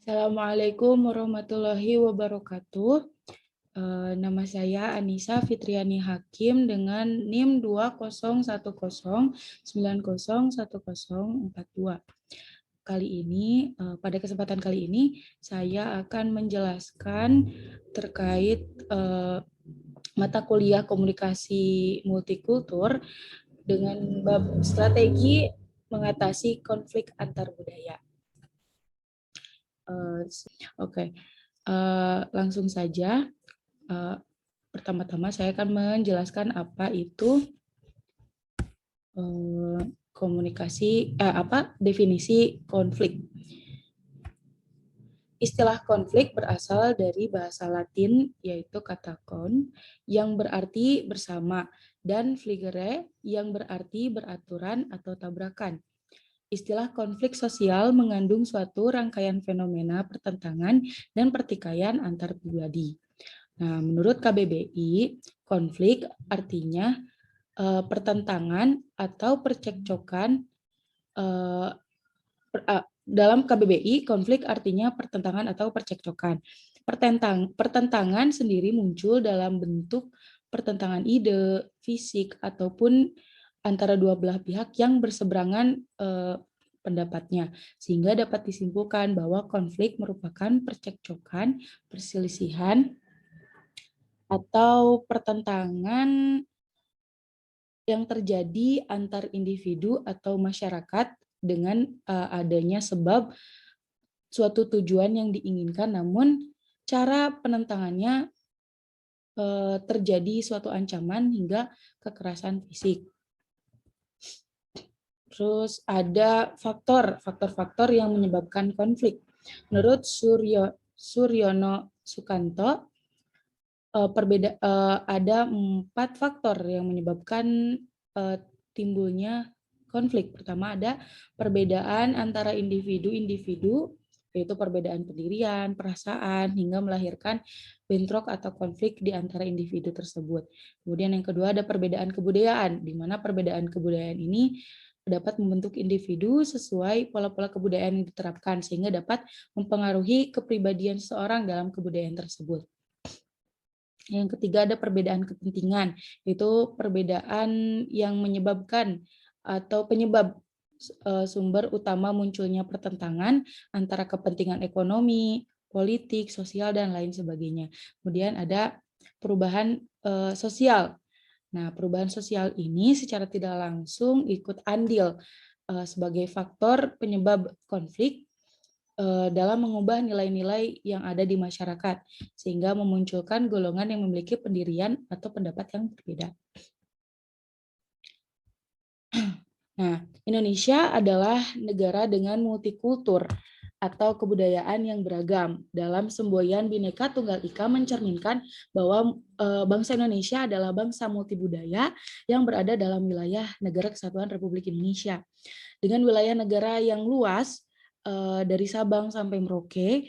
Assalamualaikum warahmatullahi wabarakatuh. Nama saya Anissa Fitriani Hakim dengan NIM 20109011042. Pada kesempatan kali ini, saya akan menjelaskan terkait mata kuliah komunikasi multikultur dengan bab strategi mengatasi konflik antar budaya. Oke. Langsung saja. Pertama-tama saya akan menjelaskan apa itu definisi konflik. Istilah konflik berasal dari bahasa Latin yaitu kata kon yang berarti bersama dan fligere yang berarti beraturan atau tabrakan. Istilah konflik sosial mengandung suatu rangkaian fenomena pertentangan dan pertikaian antar pribadi. Nah, menurut KBBI, konflik artinya pertentangan atau percekcokan. Dalam KBBI, konflik artinya pertentangan atau percekcokan. Pertentangan sendiri muncul dalam bentuk pertentangan ide, fisik, ataupun antara dua belah pihak yang berseberangan pendapatnya, sehingga dapat disimpulkan bahwa konflik merupakan percekcokan, perselisihan, atau pertentangan yang terjadi antar individu atau masyarakat dengan adanya sebab suatu tujuan yang diinginkan, namun cara penentangannya terjadi suatu ancaman hingga kekerasan fisik. Terus ada faktor-faktor yang menyebabkan konflik. Menurut Suryono Sukanto, ada 4 faktor yang menyebabkan timbulnya konflik. Pertama ada perbedaan antara individu-individu, yaitu perbedaan pendirian, perasaan, hingga melahirkan bentrok atau konflik di antara individu tersebut. Kemudian yang kedua ada perbedaan kebudayaan, di mana perbedaan kebudayaan ini dapat membentuk individu sesuai pola-pola kebudayaan yang diterapkan, sehingga dapat mempengaruhi kepribadian seseorang dalam kebudayaan tersebut. Yang ketiga ada perbedaan kepentingan, yaitu perbedaan yang menyebabkan atau penyebab sumber utama munculnya pertentangan antara kepentingan ekonomi, politik, sosial, dan lain sebagainya. Kemudian ada perubahan sosial. Nah, perubahan sosial ini secara tidak langsung ikut andil sebagai faktor penyebab konflik dalam mengubah nilai-nilai yang ada di masyarakat, sehingga memunculkan golongan yang memiliki pendirian atau pendapat yang berbeda. Nah, Indonesia adalah negara dengan multikultur atau kebudayaan yang beragam. Dalam semboyan Bhinneka Tunggal Ika mencerminkan bahwa bangsa Indonesia adalah bangsa multibudaya yang berada dalam wilayah Negara Kesatuan Republik Indonesia. Dengan wilayah negara yang luas, dari Sabang sampai Merauke,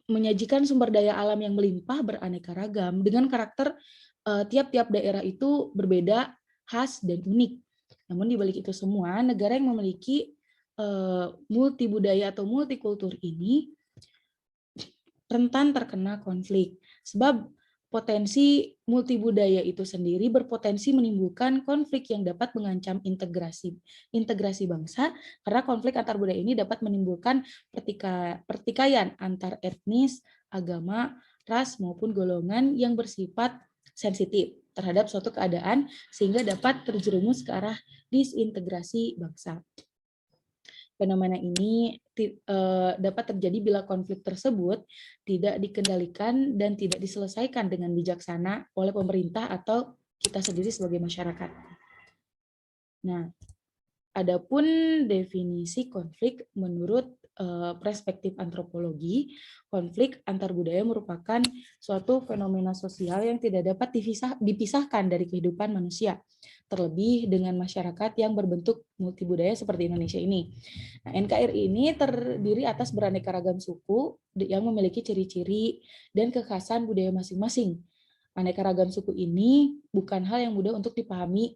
menyajikan sumber daya alam yang melimpah beraneka ragam dengan karakter tiap-tiap daerah itu berbeda, khas, dan unik. Namun di balik itu semua, negara yang memiliki multibudaya atau multikultur ini rentan terkena konflik. Sebab potensi multibudaya itu sendiri berpotensi menimbulkan konflik yang dapat mengancam integrasi bangsa, karena konflik antar budaya ini dapat menimbulkan pertikaian antar etnis, agama, ras, maupun golongan yang bersifat sensitif terhadap suatu keadaan, sehingga dapat terjerumus ke arah disintegrasi bangsa. Fenomena ini dapat terjadi bila konflik tersebut tidak dikendalikan dan tidak diselesaikan dengan bijaksana oleh pemerintah atau kita sendiri sebagai masyarakat. Nah, adapun definisi konflik menurut perspektif antropologi, konflik antar budaya merupakan suatu fenomena sosial yang tidak dapat dipisahkan dari kehidupan manusia, terlebih dengan masyarakat yang berbentuk multibudaya seperti Indonesia ini. Nah, NKRI ini terdiri atas beraneka ragam suku yang memiliki ciri-ciri dan kekhasan budaya masing-masing. Aneka ragam suku ini bukan hal yang mudah untuk dipahami,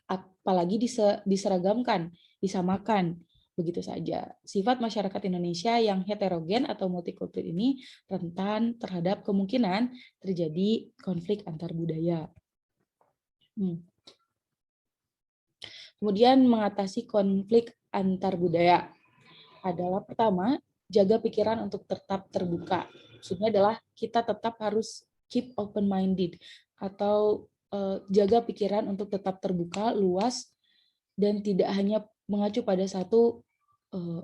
apalagi diseragamkan, disamakan. Begitu saja. Sifat masyarakat Indonesia yang heterogen atau multikultur ini rentan terhadap kemungkinan terjadi konflik antar budaya. Kemudian mengatasi konflik antar budaya adalah pertama, jaga pikiran untuk tetap terbuka. Maksudnya adalah kita tetap harus keep open-minded atau jaga pikiran untuk tetap terbuka, luas, dan tidak hanya mengacu pada satu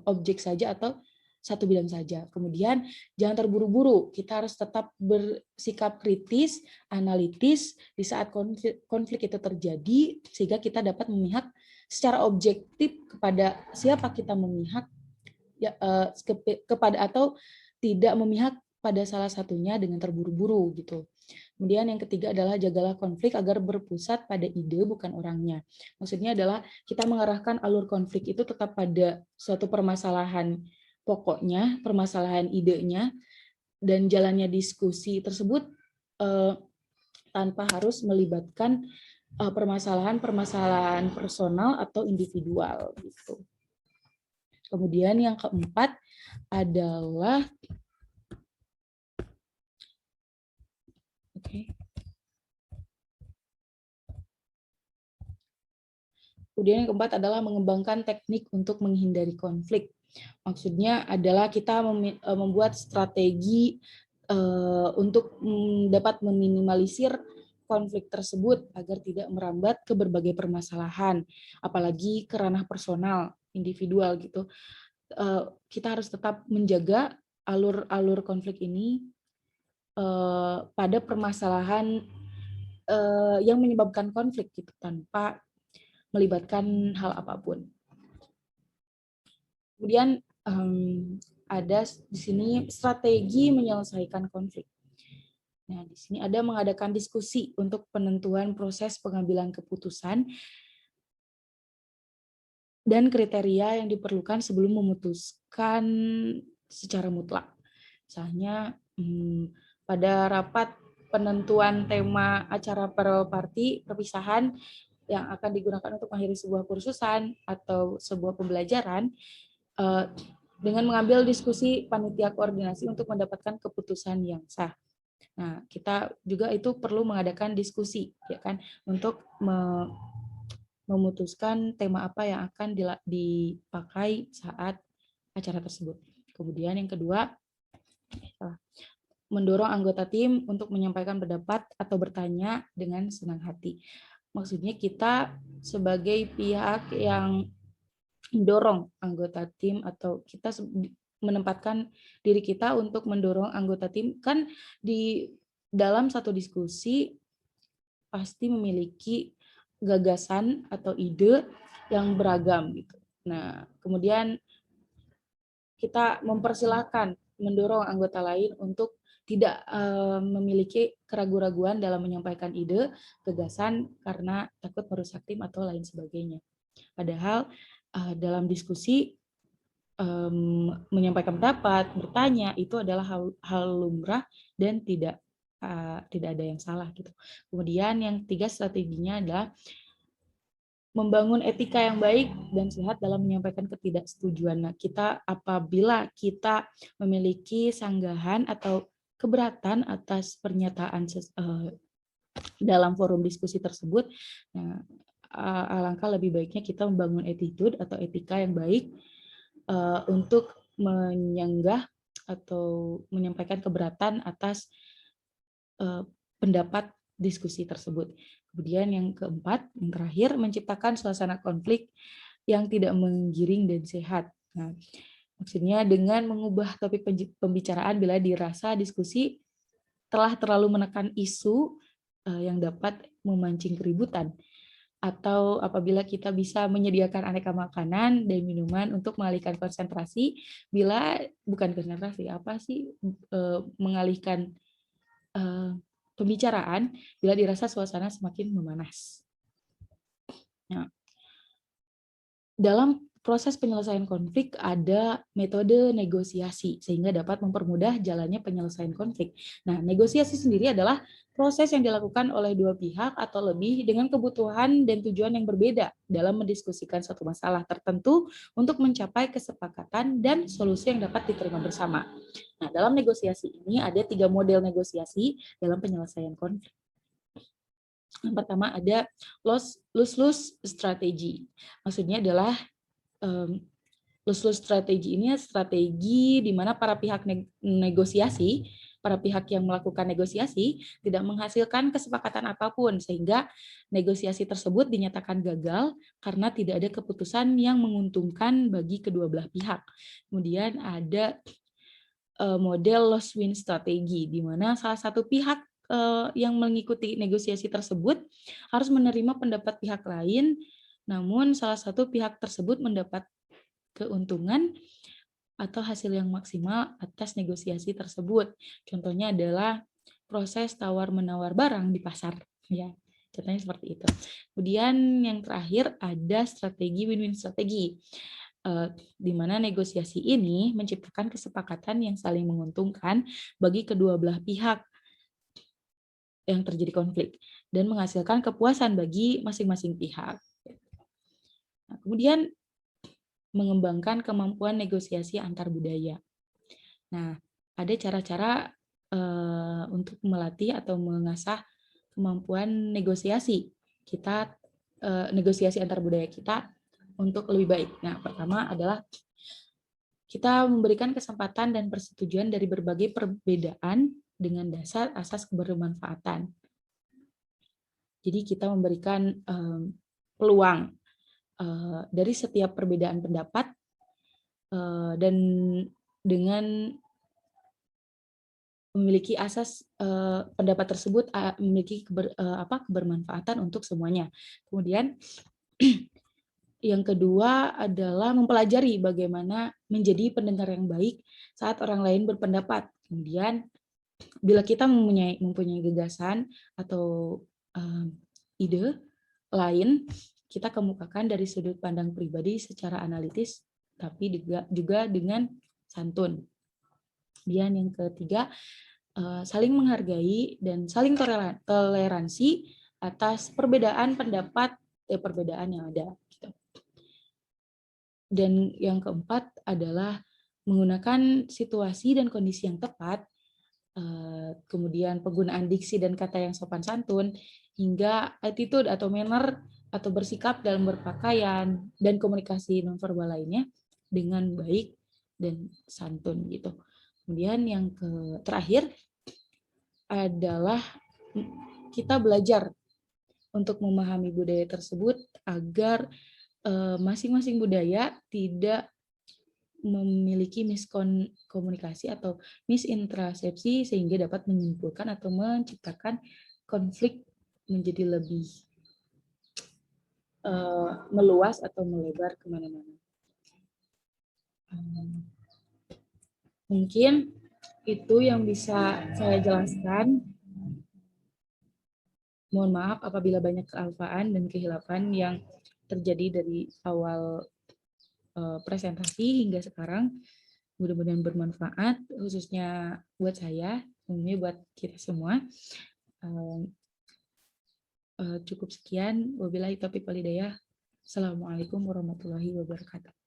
objek saja atau satu bidang saja. Kemudian jangan terburu-buru, kita harus tetap bersikap kritis, analitis di saat konflik itu terjadi, sehingga kita dapat memihak secara objektif kepada siapa kita memihak, ya, kepada atau tidak memihak pada salah satunya dengan terburu-buru gitu. Kemudian yang ketiga adalah jagalah konflik agar berpusat pada ide bukan orangnya. Maksudnya adalah kita mengarahkan alur konflik itu tetap pada suatu permasalahan pokoknya, permasalahan idenya, dan jalannya diskusi tersebut tanpa harus melibatkan permasalahan-permasalahan personal atau individual gitu. Kemudian yang keempat adalah Kemudian yang keempat adalah mengembangkan teknik untuk menghindari konflik. Maksudnya adalah kita membuat strategi untuk dapat meminimalisir konflik tersebut agar tidak merambat ke berbagai permasalahan, apalagi ke ranah personal, individual gitu. Kita harus tetap menjaga alur konflik ini pada permasalahan yang menyebabkan konflik gitu, tanpa melibatkan hal apapun. Kemudian ada di sini strategi menyelesaikan konflik. Nah, di sini ada mengadakan diskusi untuk penentuan proses pengambilan keputusan dan kriteria yang diperlukan sebelum memutuskan secara mutlak. Misalnya pada rapat penentuan tema acara party perpisahan yang akan digunakan untuk mengakhiri sebuah kursusan atau sebuah pembelajaran, dengan mengambil diskusi panitia koordinasi untuk mendapatkan keputusan yang sah. Nah, kita juga itu perlu mengadakan diskusi, ya kan, untuk memutuskan tema apa yang akan dipakai saat acara tersebut. Kemudian yang kedua, mendorong anggota tim untuk menyampaikan pendapat atau bertanya dengan senang hati. Maksudnya kita sebagai pihak yang mendorong anggota tim atau kita menempatkan diri kita untuk mendorong anggota tim, kan di dalam satu diskusi pasti memiliki gagasan atau ide yang beragam gitu. Nah, kemudian kita mempersilahkan mendorong anggota lain untuk tidak memiliki keraguan-raguan dalam menyampaikan ide, gagasan karena takut merusak tim atau lain sebagainya. Padahal dalam diskusi menyampaikan pendapat, bertanya itu adalah hal lumrah dan tidak ada yang salah gitu. Kemudian yang ketiga strateginya adalah membangun etika yang baik dan sehat dalam menyampaikan ketidaksetujuan. Nah, apabila kita memiliki sanggahan atau keberatan atas pernyataan dalam forum diskusi tersebut, nah, alangkah lebih baiknya kita membangun attitude atau etika yang baik untuk menyanggah atau menyampaikan keberatan atas pendapat diskusi tersebut. Kemudian yang keempat, yang terakhir, menciptakan suasana konflik yang tidak menggiring dan sehat. Nah, maksudnya dengan mengubah topik pembicaraan bila dirasa diskusi telah terlalu menekan isu yang dapat memancing keributan, atau apabila kita bisa menyediakan aneka makanan dan minuman untuk mengalihkan konsentrasi, mengalihkan pembicaraan bila dirasa suasana semakin memanas. Nah, dalam proses penyelesaian konflik ada metode negosiasi sehingga dapat mempermudah jalannya penyelesaian konflik. Nah, negosiasi sendiri adalah proses yang dilakukan oleh dua pihak atau lebih dengan kebutuhan dan tujuan yang berbeda dalam mendiskusikan suatu masalah tertentu untuk mencapai kesepakatan dan solusi yang dapat diterima bersama. Nah, dalam negosiasi ini ada 3 model negosiasi dalam penyelesaian konflik. Yang pertama ada lose-lose strategi. Maksudnya adalah lose-lose strategi ini strategi di mana para pihak para pihak yang melakukan negosiasi tidak menghasilkan kesepakatan apapun sehingga negosiasi tersebut dinyatakan gagal karena tidak ada keputusan yang menguntungkan bagi kedua belah pihak. Kemudian ada model loss win strategi di mana salah satu pihak yang mengikuti negosiasi tersebut harus menerima pendapat pihak lain, namun salah satu pihak tersebut mendapat keuntungan atau hasil yang maksimal atas negosiasi tersebut. Contohnya adalah proses tawar-menawar barang di pasar, ya. Contohnya seperti itu. Kemudian yang terakhir ada strategi win-win strategi, di mana negosiasi ini menciptakan kesepakatan yang saling menguntungkan bagi kedua belah pihak yang terjadi konflik dan menghasilkan kepuasan bagi masing-masing pihak. Nah, kemudian mengembangkan kemampuan negosiasi antar budaya. Nah, ada cara-cara untuk melatih atau mengasah kemampuan negosiasi kita, negosiasi antar budaya kita untuk lebih baik. Nah, pertama adalah kita memberikan kesempatan dan persetujuan dari berbagai perbedaan dengan dasar asas kebermanfaatan. Jadi kita memberikan peluang dari setiap perbedaan pendapat dan dengan memiliki asas pendapat tersebut memiliki kebermanfaatan untuk semuanya. Kemudian yang kedua adalah mempelajari bagaimana menjadi pendengar yang baik saat orang lain berpendapat. Kemudian bila kita mempunyai gagasan atau ide lain, kita kemukakan dari sudut pandang pribadi secara analitis, tapi juga dengan santun. Kemudian yang ketiga, saling menghargai dan saling toleransi atas perbedaan pendapat, perbedaan yang ada. Dan yang keempat adalah menggunakan situasi dan kondisi yang tepat, kemudian penggunaan diksi dan kata yang sopan santun, hingga attitude atau manner atau bersikap dalam berpakaian dan komunikasi nonverbal lainnya dengan baik dan santun gitu. Kemudian yang terakhir adalah kita belajar untuk memahami budaya tersebut agar masing-masing budaya tidak memiliki miskomunikasi atau misintersepsi sehingga dapat menyimpulkan atau menciptakan konflik menjadi lebih meluas atau melebar kemana-mana. Mungkin itu yang bisa saya jelaskan. Mohon maaf apabila banyak kealpaan dan kehilapan yang terjadi dari awal presentasi hingga sekarang. Mudah-mudahan bermanfaat, khususnya buat saya, umumnya buat kita semua. Cukup sekian. Wabillahi taufiq wal hidayah. Assalamualaikum warahmatullahi wabarakatuh.